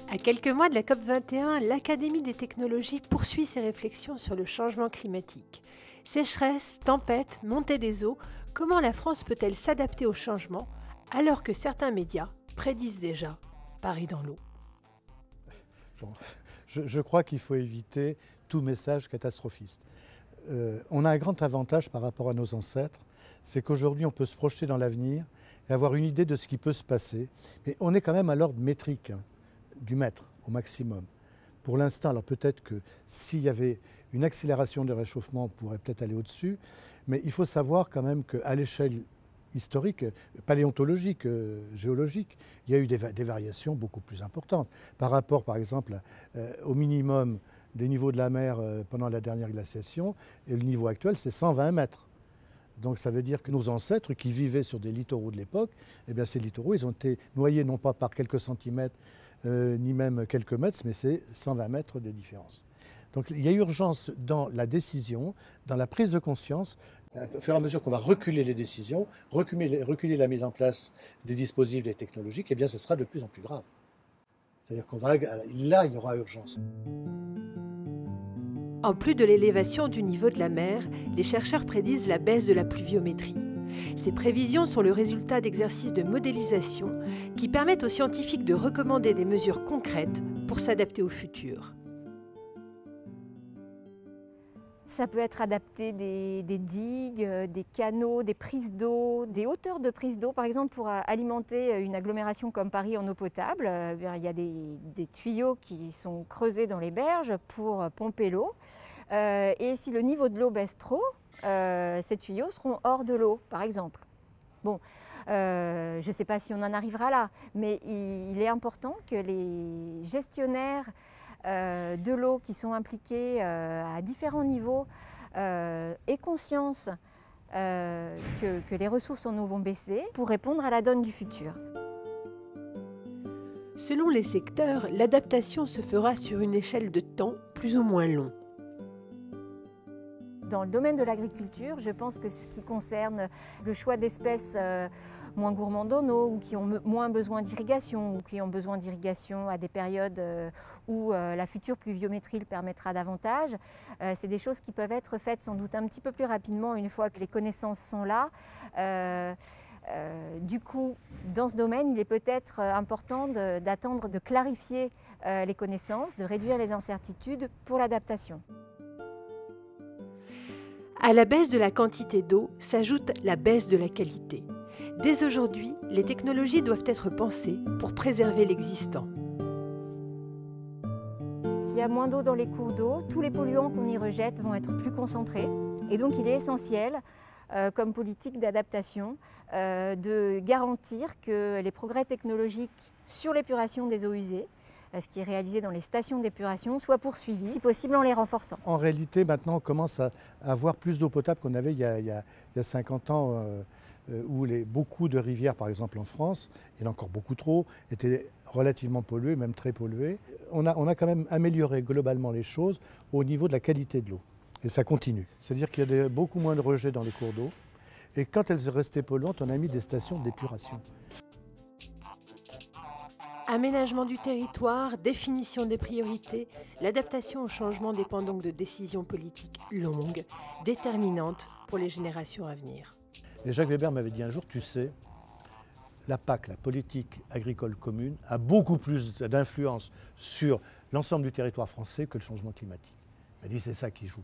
À quelques mois de la COP21, l'Académie des technologies poursuit ses réflexions sur le changement climatique. Sécheresse, tempêtes, montée des eaux, comment la France peut-elle s'adapter au changement alors que certains médias prédisent déjà Paris dans l'eau? Bon, je crois qu'il faut éviter tout message catastrophiste. On a un grand avantage par rapport à nos ancêtres, c'est qu'aujourd'hui on peut se projeter dans l'avenir et avoir une idée de ce qui peut se passer. Mais on est quand même à l'ordre métrique, du mètre au maximum. Pour l'instant, alors peut-être que s'il y avait une accélération de réchauffement, on pourrait peut-être aller au-dessus, mais il faut savoir quand même qu'à l'échelle historique, paléontologique, géologique, il y a eu des variations beaucoup plus importantes. Par rapport, par exemple, au minimum des niveaux de la mer pendant la dernière glaciation, et le niveau actuel, c'est 120 mètres. Donc ça veut dire que nos ancêtres qui vivaient sur des littoraux de l'époque, eh bien ces littoraux, ils ont été noyés non pas par quelques centimètres, ni même quelques mètres, mais c'est 120 mètres de différence. Donc il y a urgence dans la décision, dans la prise de conscience. Au fur et à mesure qu'on va reculer les décisions, reculer la mise en place des dispositifs technologiques, eh bien ce sera de plus en plus grave. C'est-à-dire là, il y aura urgence. En plus de l'élévation du niveau de la mer, les chercheurs prédisent la baisse de la pluviométrie. Ces prévisions sont le résultat d'exercices de modélisation qui permettent aux scientifiques de recommander des mesures concrètes pour s'adapter au futur. Ça peut être adapté des digues, des canaux, des prises d'eau, des hauteurs de prises d'eau. Par exemple, pour alimenter une agglomération comme Paris en eau potable, il y a des tuyaux qui sont creusés dans les berges pour pomper l'eau. Et si le niveau de l'eau baisse trop, ces tuyaux seront hors de l'eau, par exemple. Bon, je ne sais pas si on en arrivera là, mais il est important que les gestionnaires de l'eau qui sont impliqués à différents niveaux aient conscience que les ressources en eau vont baisser pour répondre à la donne du futur. Selon les secteurs, l'adaptation se fera sur une échelle de temps plus ou moins long. Dans le domaine de l'agriculture, je pense que ce qui concerne le choix d'espèces moins gourmandes en eau ou qui ont moins besoin d'irrigation ou qui ont besoin d'irrigation à des périodes où la future pluviométrie le permettra davantage, c'est des choses qui peuvent être faites sans doute un petit peu plus rapidement une fois que les connaissances sont là. Du coup, dans ce domaine, il est peut-être important d'attendre de clarifier les connaissances, de réduire les incertitudes pour l'adaptation. À la baisse de la quantité d'eau s'ajoute la baisse de la qualité. Dès aujourd'hui, les technologies doivent être pensées pour préserver l'existant. S'il y a moins d'eau dans les cours d'eau, tous les polluants qu'on y rejette vont être plus concentrés. Et donc il est essentiel, comme politique d'adaptation, de garantir que les progrès technologiques sur l'épuration des eaux usées, ce qui est réalisé dans les stations d'épuration, soit poursuivi, si possible en les renforçant. En réalité, maintenant, on commence à avoir plus d'eau potable qu'on avait il y a 50 ans, où beaucoup de rivières, par exemple en France, il y en a encore beaucoup trop, étaient relativement polluées, même très polluées. On a quand même amélioré globalement les choses au niveau de la qualité de l'eau. Et ça continue. C'est-à-dire qu'il y a beaucoup moins de rejets dans les cours d'eau. Et quand elles restaient polluantes, on a mis des stations d'épuration. Aménagement du territoire, définition des priorités, l'adaptation au changement dépend donc de décisions politiques longues, déterminantes pour les générations à venir. Et Jacques Weber m'avait dit un jour, tu sais, la PAC, la politique agricole commune, a beaucoup plus d'influence sur l'ensemble du territoire français que le changement climatique. Il m'a dit c'est ça qui joue,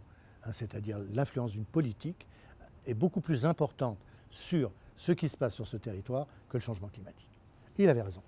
c'est-à-dire l'influence d'une politique est beaucoup plus importante sur ce qui se passe sur ce territoire que le changement climatique. Il avait raison.